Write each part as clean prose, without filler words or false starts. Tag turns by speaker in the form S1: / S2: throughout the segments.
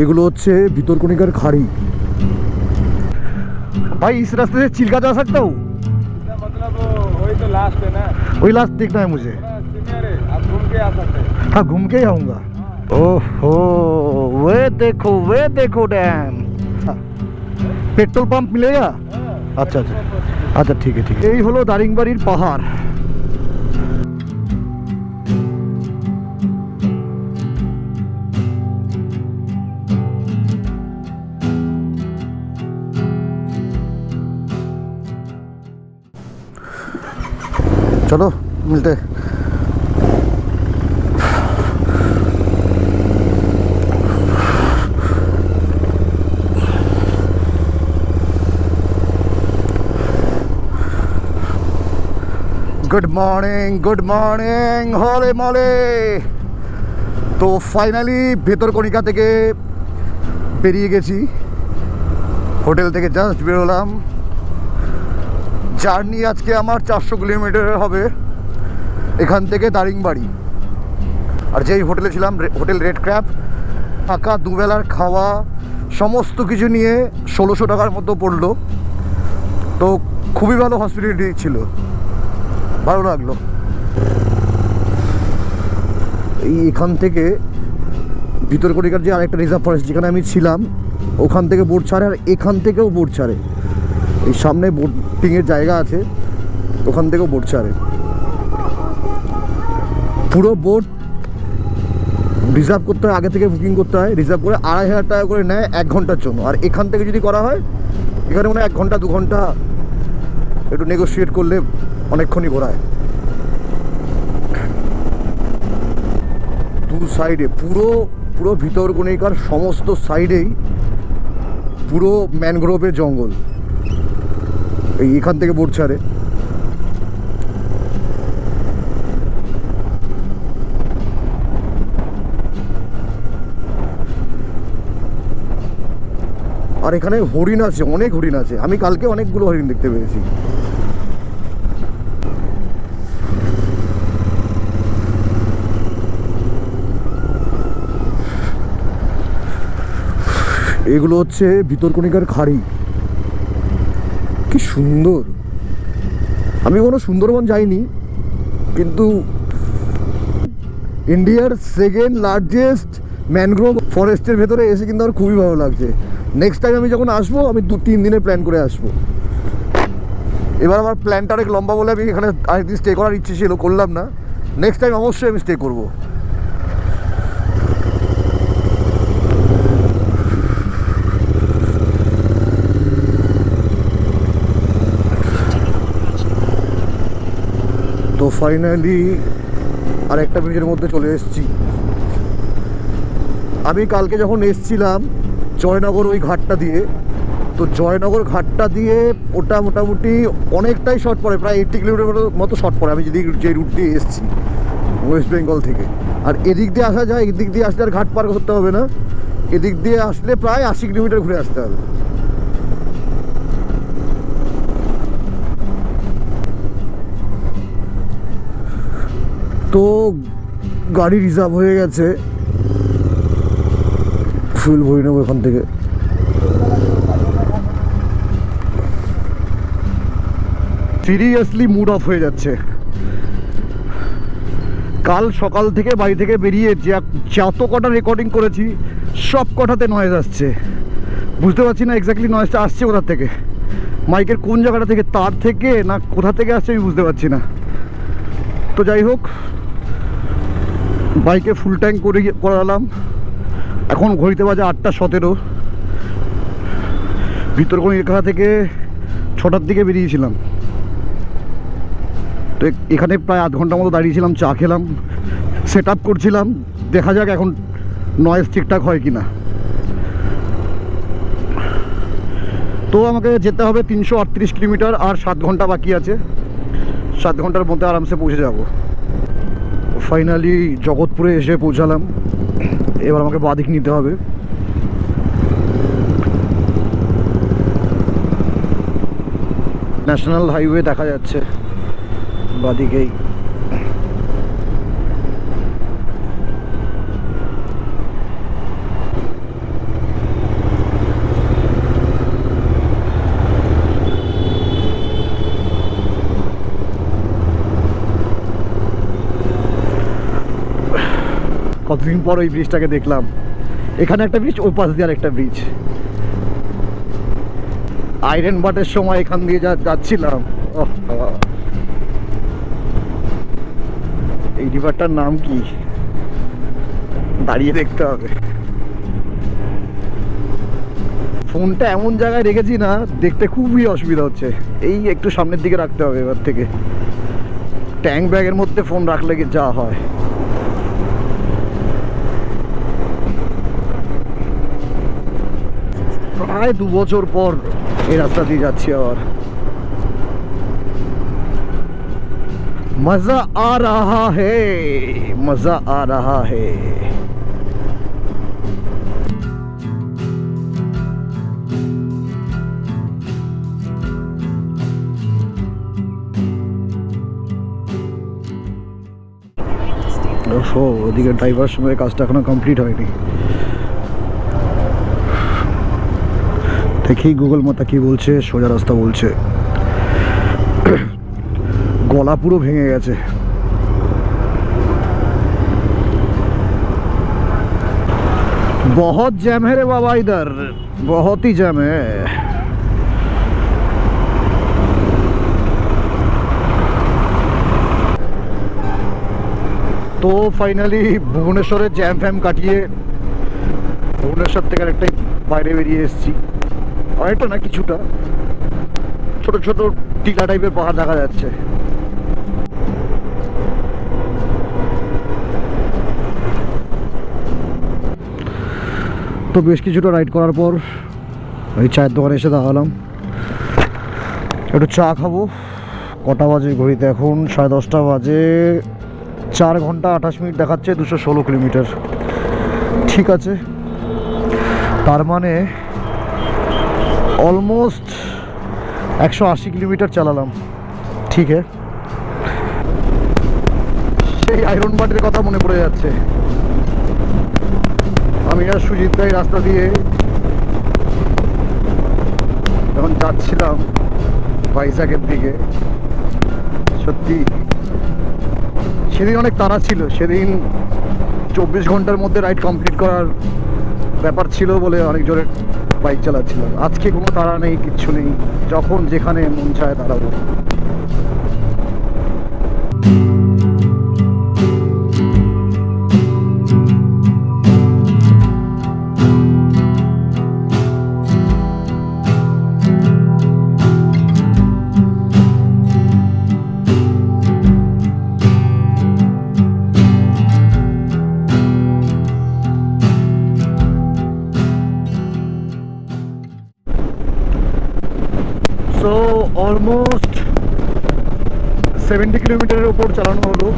S1: এগুলো হচ্ছে ভিতরকণিকার খাড়ি। भाई इस रास्ते से चिल्का जा सकता हूँ?
S2: मतलब वही तो लास्ट है ना,
S1: वही लास्ट देखना है मुझे।
S2: सीनियर है, आप घूम के आ सकते हैं।
S1: हाँ घूम के ही आऊँगा। ओहो वे देखो डैम। पेट्रोल पंप मिलेगा? अच्छा अच्छा अच्छा ठीक है ठीक है। এই হলো দারিংবাড়ির পাহাড়। चलो मिलते हैं। गुड मॉर्निंग होले मोले। তো ফাইনালি ভিতরকণিকা থেকে বেরিয়ে গেছি, হোটেল থেকে জাস্ট বেরোলাম। জার্নি আজকে আমার 400 কিলোমিটার হবে এখান থেকে দারিংবাড়ি। আর যেই হোটেলে ছিলাম, হোটেল রেড ক্র্যাব, থাকা দুবেলার খাওয়া সমস্ত কিছু নিয়ে 1600 টাকার মতো পড়লো। তো খুবই ভালো হসপিটালিটি ছিল, ভালো লাগলো। এখান থেকে ভিতরকণিকার যে আরেকটা রিজার্ভ ফরেস্ট যেখানে আমি ছিলাম ওখান থেকে বোট ছাড়ে, আর এখান থেকেও বোট ছাড়ে। এই সামনে বোটিংয়ের জায়গা আছে, ওখান থেকেও বোট ছাড়ে। পুরো বোট রিজার্ভ করতে হয়, আগে থেকে বুকিং করতে হয়। রিজার্ভ করে 2500 টাকা করে নেয় 1 ঘন্টার জন্য। আর এখান থেকে যদি করা হয় এখানে মনে হয় 1 ঘন্টা 2 ঘন্টা একটু নেগোসিয়েট করলে অনেকক্ষণই ঘোরায়। দু সাইডে পুরো ভিতরকণিকার সমস্ত সাইডেই পুরো ম্যানগ্রোভের জঙ্গল। এখান থেকে বোট ছাড়ে। আর এখানে হরিণ আছে, অনেক হরিণ আছে। আমি কালকে অনেকগুলো হরিণ দেখতে পেয়েছি। এগুলো হচ্ছে ভিতরকণিকার খাড়ি। কি সুন্দর! আমি কোনো সুন্দরবন যাইনি, কিন্তু ইন্ডিয়ার সেকেন্ড লার্জেস্ট ম্যানগ্রোভ ফরেস্টের ভেতরে এসে কিন্তু আমার খুবই ভালো লাগছে। নেক্সট টাইম আমি যখন আসবো আমি 2-3 দিনের প্ল্যান করে আসবো। এবার আমার প্ল্যানটা অনেক লম্বা বলে আমি এখানে আরেকদিন স্টে করার ইচ্ছে ছিল, করলাম না। নেক্সট টাইম অবশ্যই আমি স্টে করবো। তো ফাইনালি আর একটা ব্রিজের মধ্যে চলে এসেছি। আমি কালকে যখন এসছিলাম জয়নগর ওই ঘাটটা দিয়ে, তো জয়নগর ঘাটটা দিয়ে ওটা মোটামুটি অনেকটাই শর্ট পড়ে, প্রায় 80 কিলোমিটার মতো শর্ট পড়ে আমি যে রুট দিয়ে এসেছি ওয়েস্ট বেঙ্গল থেকে। আর এদিক দিয়ে আসা যায়, এদিক দিয়ে আসলে আর ঘাট পার করতে হবে না, এদিক দিয়ে আসলে প্রায় 80 কিলোমিটার ঘুরে আসতে হবে। তো গাড়ি রিজার্ভ হয়ে গেছে, ফুল ভরে নেবো এখান থেকে। সিরিয়াসলি মুড অফ হয়ে যাচ্ছে। কাল সকাল থেকে বাড়ি থেকে বেরিয়ে যত কটা রেকর্ডিং করেছি সব কটাতে নয়েজ আসছে। বুঝতে পারছি না এক্স্যাক্টলি নয়েজটা আসছে কোথা থেকে, মাইকের কোন জায়গাটা থেকে, তার থেকে না কোথা থেকে আসছে আমি বুঝতে পারছি না। তো যাই হোক, বাইকে ফুল ট্যাঙ্ক করালাম। এখন ঘড়িতে বাজে 8:17। ভিতরকণিকা থেকে 6টার দিকে বেরিয়েছিলাম। তো এখানে প্রায় আধ ঘন্টার মতো দাঁড়িয়েছিলাম, চা খেলাম, সেট আপ করছিলাম। দেখা যাক এখন নয়েজ ঠিকঠাক হয় কি না। তো আমাকে যেতে হবে 338 কিলোমিটার, আর 7 ঘন্টা বাকি আছে। 7 ঘন্টার মধ্যে আরামসে পৌঁছে যাব। ফাইনালি জগৎপুরে এসে পৌঁছালাম। এবার আমাকে বাঁদিক নিতে হবে। ন্যাশনাল হাইওয়ে দেখা যাচ্ছে বাঁদিকেই। অনেকদিন পর ওই ব্রিজটাকে দেখলাম। এখানে একটা ব্রিজ, ওই পাশ দিয়ে আর একটা ব্রিজ। আইরন বাটের সময় এখান দিয়ে যাচ্ছিলাম। ওহ, এই রিভারটার নাম কি দাঁড়িয়ে দেখতে হবে। ফোনটা এমন জায়গায় রেখেছি না, দেখতে খুবই অসুবিধা হচ্ছে। এই একটু সামনের দিকে রাখতে হবে এবার থেকে। ট্যাঙ্ক ব্যাগের মধ্যে ফোন রাখলে কি যা হয়। প্রায় 2 বছর পর এই রাস্তা দিয়ে যাচ্ছি আবার। মজা আ রাহা হে, মজা আ রাহা হে। ওদিকে ড্রাইভার সময় কাজটা এখনো কমপ্লিট হয়নি। দেখি গুগল মাতা কি বলছে। সোজা রাস্তা বলছে। গলা পুরো ভেঙে গেছে। बहुत जैम है रे बाबा, इधर बहुत ही जैम है। তো ফাইনালি ভুবনেশ্বরের জ্যাম ফ্যাম কাটিয়ে ভুবনেশ্বর থেকে আরেকটাই বাইরে বেরিয়ে এসেছি। অনেকটা না, কিছুটা ছোট ছোট টিলা টাইপের পাহাড় দেখা যাচ্ছে। তো বেশ কিছুটা রাইড করার পর ওই চায়ের দোকানে এসে দাঁড়ালাম, একটু চা খাবো। কটা বাজে ঘড়িতে? এখন 10:30 বাজে। 4 ঘন্টা 28 মিনিট দেখাচ্ছে, 216 কিলোমিটার। ঠিক আছে, তার মানে অলমোস্ট 180 কিলোমিটার চালালাম। ঠিক আছে, সেই আয়রন বাটের কথা মনে পড়ে যাচ্ছে। আমি আর সুজিত ভাই রাস্তা দিয়ে যখন যাচ্ছিলাম ভাইজাগের দিকে, সত্যি সেদিন অনেক তাড়া ছিল। সেদিন 24 ঘন্টার মধ্যে রাইড কমপ্লিট করার ব্যাপার ছিল বলে অনেক জোরে বাইক চালাচ্ছিলাম। আজকে কোনো তাড়া নেই, কিচ্ছু নেই, যখন যেখানে মন চায় দাঁড়াবো। সো অলমোস্ট 70 কিলোমিটারের ওপর চালানো হলো।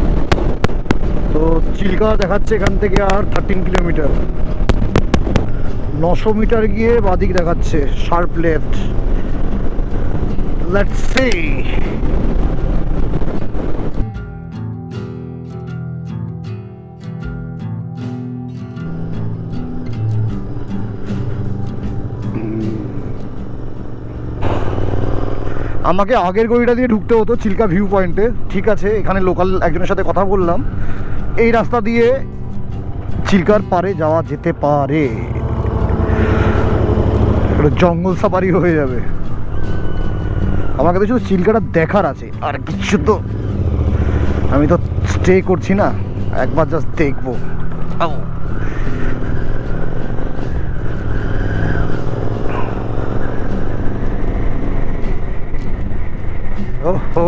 S1: তো চিল্কা দেখাচ্ছে এখান থেকে আর 13 কিলোমিটার। 900 মিটার গিয়ে বাদিক দেখাচ্ছে, শার্প লেফট। Let's see. আমাকে আগের গলিটা দিয়ে ঢুকতে হতো চিল্কা ভিউ পয়েন্টে। ঠিক আছে, এখানে লোকাল একজনের সাথে কথা বললাম, এই রাস্তা দিয়ে চিল্কার পারে যাওয়া যেতে পারে। জঙ্গল সাফারি হয়ে যাবে। আমাকে তো শুধু চিল্কাটা দেখার আছে, আর কিছু তো আমি তো স্টে করছি না, একবার জাস্ট দেখবো। ওহো,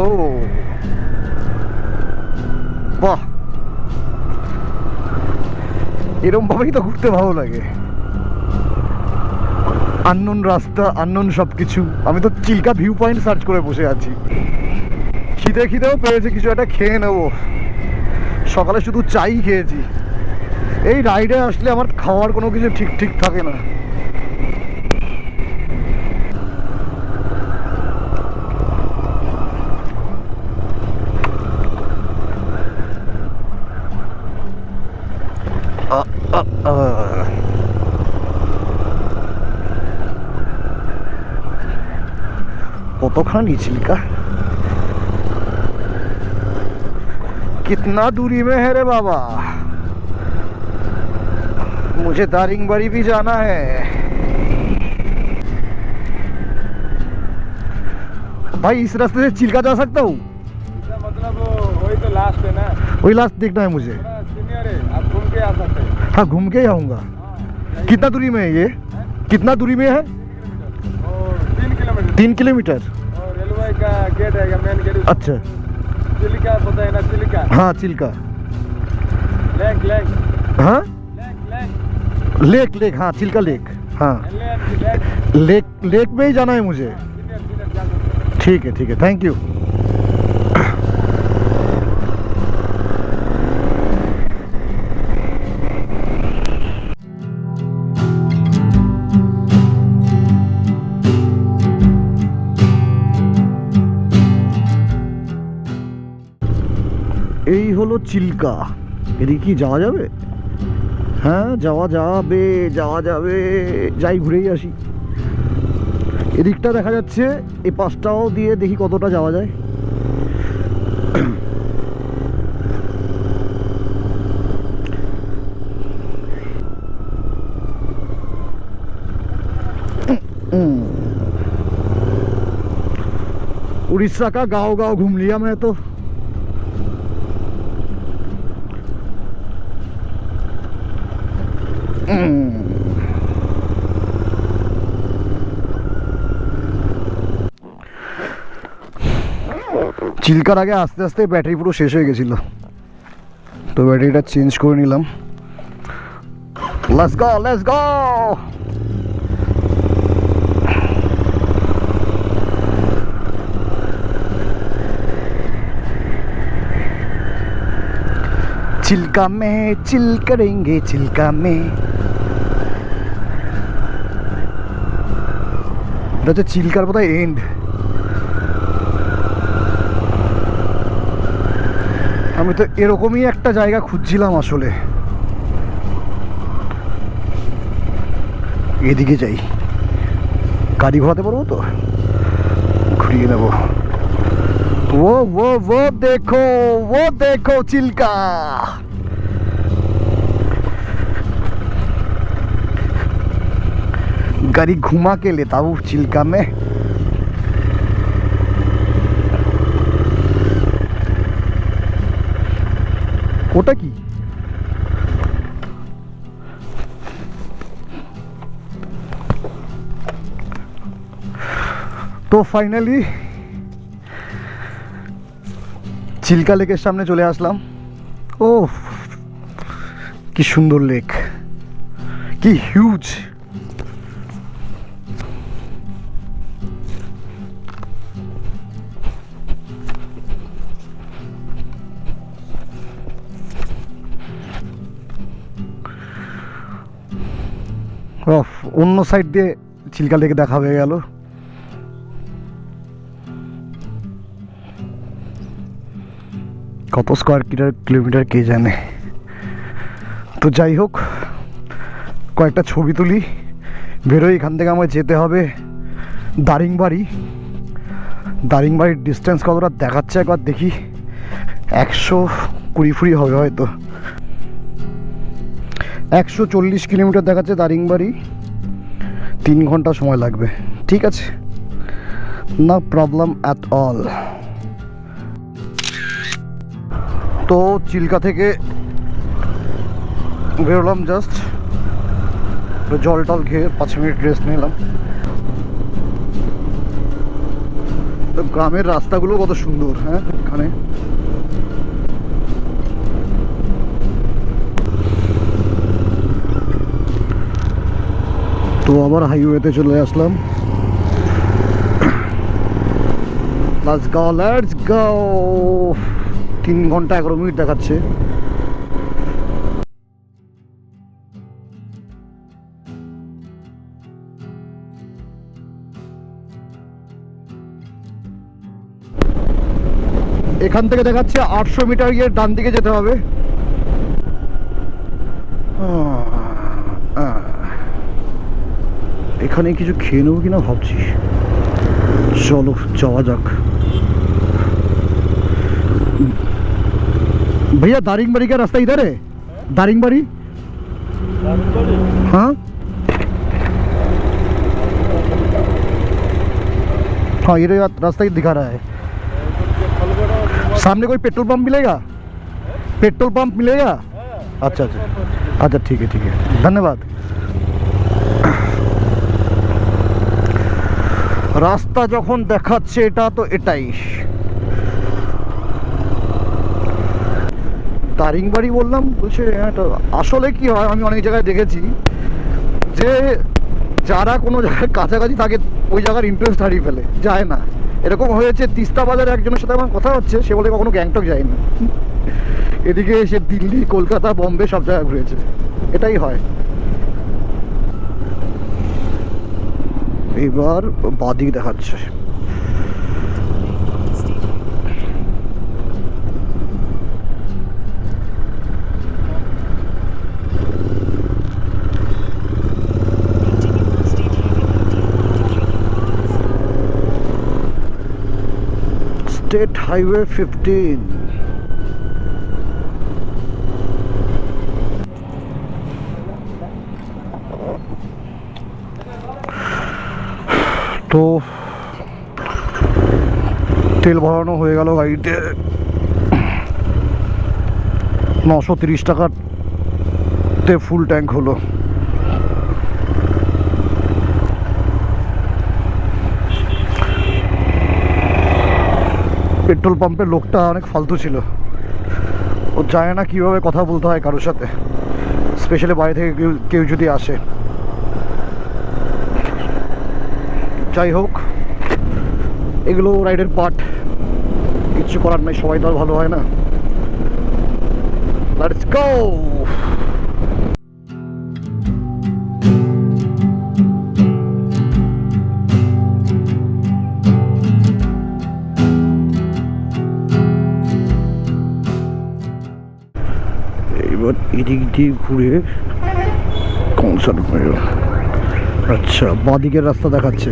S1: বাহ, এরকম ভাবেই তো ঘুরতে ভালো লাগে। আননোন রাস্তা, আননোন সব কিছু। আমি তো চিল্কা ভিউ পয়েন্ট সার্চ করে বসে আছি। খিদেও পেয়েছে, কিছু একটা খেয়ে নেবো। সকালে শুধু চাই খেয়েছি। এই রাইডে আসলে আমার খাওয়ার কোনো কিছু ঠিক থাকে না। কতখানি চিল্কা, कितना दूरी में है रे बाबा। मुझे दारिंगबाड़ी भी जाना है। भाई इस रास्ते से चिल्का जा सकता हूँ?
S2: इसका मतलब वही तो लास्ट है ना,
S1: वही लास्ट देखना है मुझे।
S2: थोड़ा सीनियर है, आप घूम के आ सकते हैं।
S1: हाँ घूम के ही आऊँगा।
S2: हाँ,
S1: कितना दूरी में है ये? कितना दूरी में है?
S2: 3 किलोमीटर।
S1: 3 किलोमीटर।
S2: और रेलवे का गेट है, मेन गेट।
S1: अच्छा।
S2: चिलिका पता है ना, चिलिका।
S1: हाँ चिल्का।
S2: लेक लेक
S1: हाँ
S2: लेक लेक
S1: लेक लेक, हाँ चिल्का लेक। हाँ
S2: लेक
S1: लेक लेक में ही जाना है मुझे।
S2: सीनियर सीनियर जा सकते हैं।
S1: ठीक है, थैंक यू। এই হলো চিল্কা। এদিকে কি যাওয়া যাবে? হ্যাঁ যাওয়া যাবে, যাওয়া যাবে। যাই ঘুরেই আসি। এদিকটা দেখা যাচ্ছে, এই পাশটাও দিয়ে দেখি কতটা যাওয়া যায়। उड़ीसा का गांव गांव घूम लिया मैं तो। চিল্কার আগে আস্তে আস্তে ব্যাটারি পুরো শেষ হয়ে গেছিল, তো ব্যাটারিটা চেঞ্জ করে নিলাম। Let's go let's go. Chilika में चिल करेंगे, चिल्का में। এটা হচ্ছে চিল্কার বোধহয় এন্ড। আমি তো এরকমই একটা জায়গা খুঁজছিলাম আসলে। এদিকে যাই, গাড়ি ঘোরাতে পারবো তো, ঘুরিয়ে নেবো। वो देखो चिल्का। गाड़ी घुमा के लेता हूँ चिल्का में। ওটা কি? তো ফাইনালি চিল্কা লেকের সামনে চলে আসলাম। ও কি সুন্দর লেক, কি হিউজ। অন্য সাইড দিয়ে চিল্কা লেক দেখা হয়ে গেল। কত স্কোয়ার কিলোমিটার কে জানে। তো যাই হোক, কয়েকটা ছবি তুলি, বেরোই এখান থেকে। আমায় যেতে হবে দারিংবাড়ি। দারিংবাড়ির ডিস্টেন্স কতটা দেখাচ্ছে একবার দেখি। 120 হবে হয়তো। 140 কিলোমিটার দেখাচ্ছে দারিংবাড়ি। 3 ঘন্টা সময় লাগবে। ঠিক আছে, না প্রবলেম অ্যাট অল। তো চিল্কা থেকে বেরোলাম জাস্ট, জল টল খেয়ে 5 মিনিট রেস্ট নিলাম। তো গ্রামের রাস্তাগুলো কত সুন্দর। হ্যাঁ এখানে তো আবার হাইওয়েতে চলে আসলাম। লেটস গো 3 ঘন্টা 11 মিনিট দেখাচ্ছে। এখান থেকে দেখাচ্ছে 800 মিটার গিয়ে ডান দিকে যেতে হবে। এখানে কিছু খেয়ে নেবো কিনা ভাবছি। চলো যাওয়া যাক। भैया दारिंगबाड़ी का रास्ता इधर है? दारिंगबाड़ी हाँ हाँ, ये रास्ता ही दिखा रहा है। सामने कोई पेट्रोल पंप मिलेगा? पेट्रोल पंप मिलेगा? अच्छा अच्छा अच्छा, ठीक है, धन्यवाद। রাস্তা যখন দেখাচ্ছে এটা তো এটাই। দারিংবাড়ি বললাম, বলছে হ্যাঁ। তো আসলে কি হয়, আমি অনেক জায়গায় দেখেছি যে যারা কোনো জায়গায় কাছাকাছি থাকে ওই জায়গার ইন্টারেস্ট হারিয়ে ফেলে, যায় না। এরকম হয়েছে তিস্তা বাজারে একজনের সাথে আমার কথা হচ্ছে, সে বলে কখনো গ্যাংটক যায়নি, এদিকে এসে দিল্লি, কলকাতা, বম্বে সব জায়গায় ঘুরেছে। এটাই হয়। এবার বাদিক দেখাচ্ছে। State Highway 15। তো তেল ভরানো হয়ে গেল গাড়িতে। 930 টাকাতে ফুল ট্যাঙ্ক হলো। পেট্রোল পাম্পের লোকটা অনেক ফালতু ছিল, ও জানে না কীভাবে কথা বলতে হয় কারোর সাথে, স্পেশালি বাইরে থেকে কেউ যদি আসে। যাই হোক, এগুলো রাইডের পার্ট, কিচ্ছু করার নাই, সবাই তো আর ভালো হয় না। Let's go. এবার এদিক দিয়ে ঘুরে কনসার্ট। আচ্ছা, বাঁদিকের রাস্তা দেখাচ্ছে।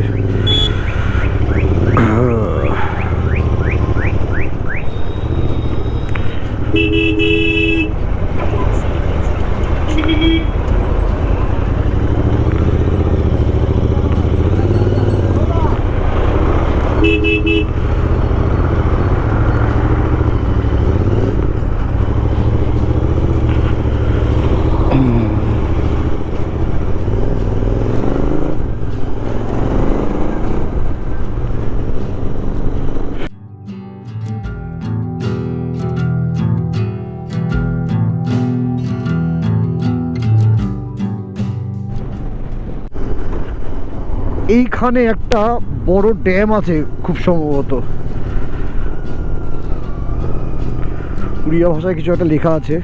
S1: এইখানে একটা বড় ড্যাম আছে খুব সম্ভবত, উড়িয়া ভাষায় কিছু একটা লেখা আছে।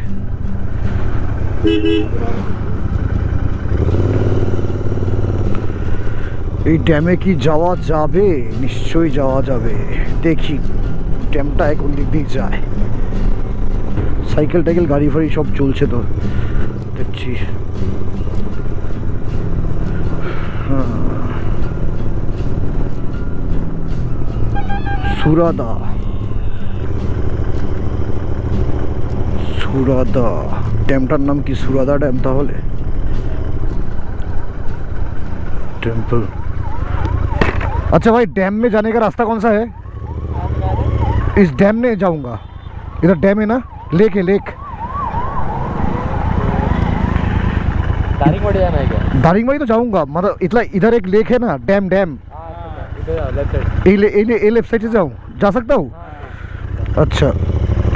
S1: এই ড্যামে কি যাওয়া যাবে? নিশ্চয়ই যাওয়া যাবে। দেখি ড্যামটা কোন দিক দিয়ে যায়। সাইকেল টাইকেল গাড়ি ফাড়ি সব চলছে তো দেখছি। হ্যাঁ, সুরাদা डैमटार नाम की सुरादा डैम ताहले टेम्पल। अच्छा भाई, डैम में जाने का रास्ता कौन सा है? इस डैम में जाऊंगा। इधर डैम है ना, लेक है, लेक।
S2: दारिंगबाड़ी जाना है क्या?
S1: दारिंगबाड़ी तो जाऊंगा, मतलब इतना इधर एक लेक है ना, डैम। ये लेफ्ट साइड से जाऊँ, जा सकता हूँ? अच्छा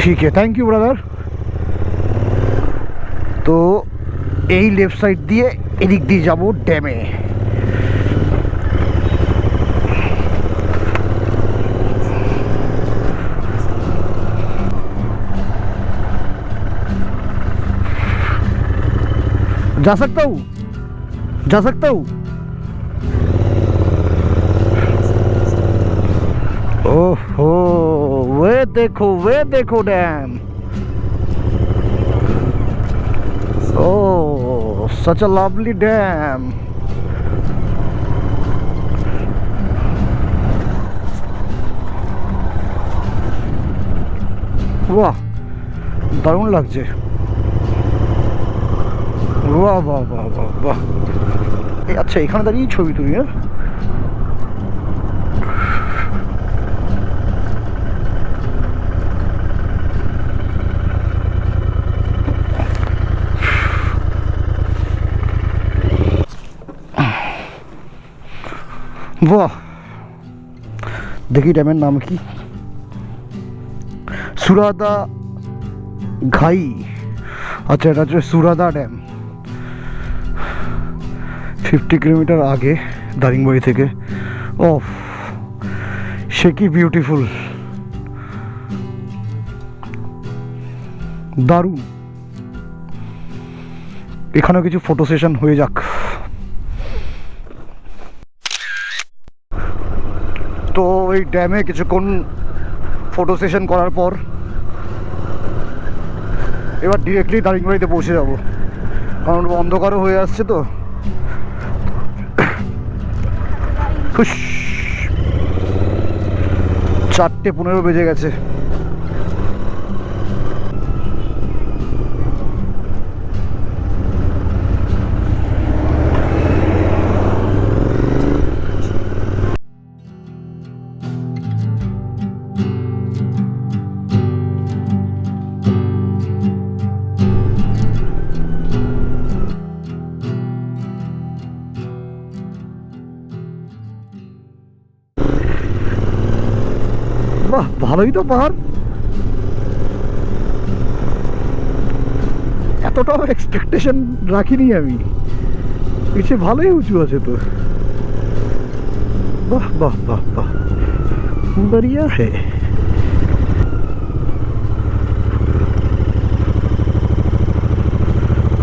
S1: ठीक है, थैंक यू ब्रदर। तो এই লেফট সাইড দিয়ে এদিক দিয়ে যাব ড্যামে। जा सकता हूँ? ओहो, वे देखो dam. Oh, such a lovely dam. वाह, দারুণ লাগছে। বাহ বাহ বাহ বাহ বাহ। আচ্ছা, এখানে দাঁড়িয়ে ছবি তুলি, হ্যাঁ? বাহ, দেখি ড্যামের নাম কি? সুরাদা ঘাই। আচ্ছা, এটা হচ্ছে সুরাদা ড্যাম। 50 কিলোমিটার আগে দারিংবাড়ি থেকে। ও, সে কি বিউটিফুল, দারুণ। এখানেও কিছু ফটো সেশন হয়ে যাক। তো ওই ড্যামে কিছুক্ষণ ফটো সেশন করার পর এবার ডিরেক্টলি দারিংবাড়িতে পৌঁছে যাব, কারণ অন্ধকারও হয়ে আসছে। তো 4:15 বেজে গেছে। বাহ, ভালোই তো পাহাড়। এতটাও এক্সপেকটেশন রাখিনি আমি। পিছে ভালোই উঁচু আছে তো। বাহ বাহ বাহ বাহ, बढ़िया है।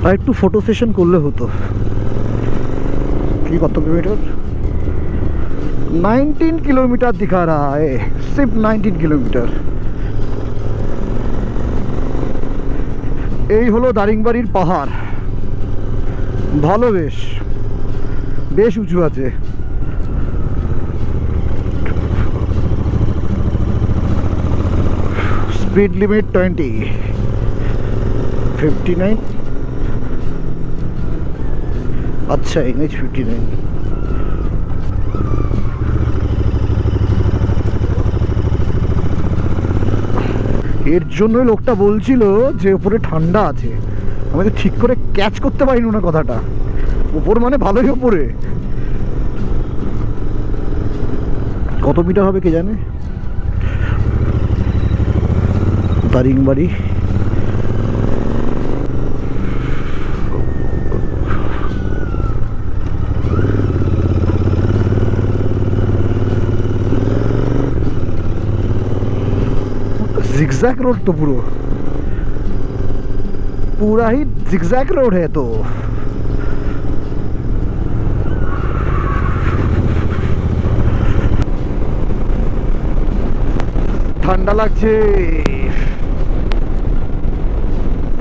S1: আর একটু ফটো সেশন করলে হতো। কি, কত কিলোমিটার? 19 किलोमीटर दिखा रहा है, सिर्फ 19 किलोमीटर। এই হলো দারিংবাড়ির পাহাড়। ভালো, বেশ বেশ উঁচু আছে। Speed limit 20, 59। আচ্ছা, NH 59। এর জন্যই লোকটা বলছিল যে উপরে ঠান্ডা আছে। আমি তো ঠিক করে ক্যাচ করতে পারিনি না কথাটা। উপর মানে ভালোই উপরে। কত মিটার হবে কে জানে। দারিংবাড়ি जिगजैग रोड तो पूरा ही जिगजैग रोड है। तो ঠান্ডা লাগছে।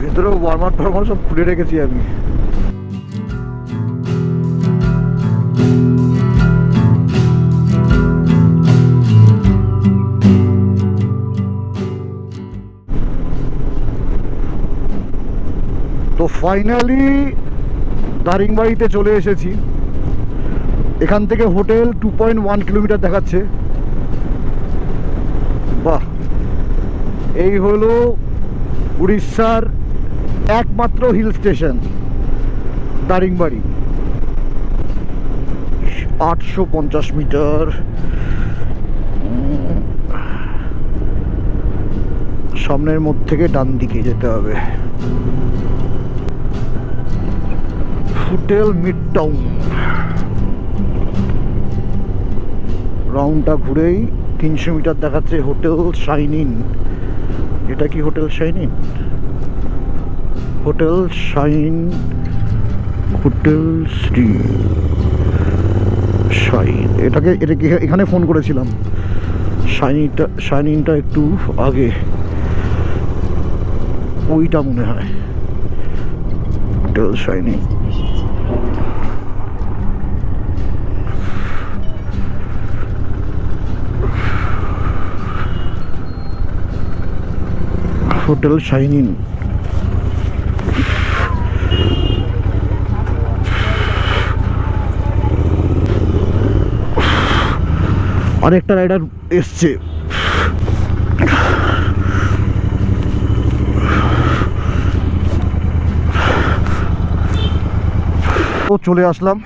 S1: ভেতরে ওয়ার্মার টর্মার সব খুলে রেখেছি আমি। তো ফাইনালি দারিংবাড়িতে চলে এসেছি। এখান থেকে হোটেল 2.1 কিলোমিটার দেখাচ্ছে। বাহ, এই হলো উড়িষ্যার একমাত্র হিল স্টেশন দারিংবাড়ি। 850 মিটার। সামনের মোড় থেকে ডান দিকে যেতে হবে। Hotel mid town. রাউন্ডটা ঘুরেই 300 মিটার দেখাচ্ছে হোটেল শাইন ইন। এটা কি hotel shine in? Hotel shine, hotel Shri shine. এটাকে এখানে ফোন করেছিলাম। শাইনিংটা একটু আগে, ওইটা মনে হয় হোটেল শাইনিং। Hotel shining. আরেকটা রাইডার এসছে। তো চলে আসলাম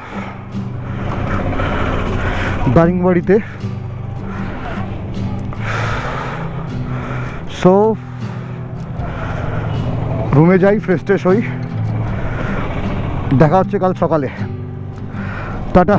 S1: দারিংবাড়িতে। সো রুমে যাই, ফ্রেশ ট্রেশ হই, দেখা হচ্ছে কাল সকালে। টাটা।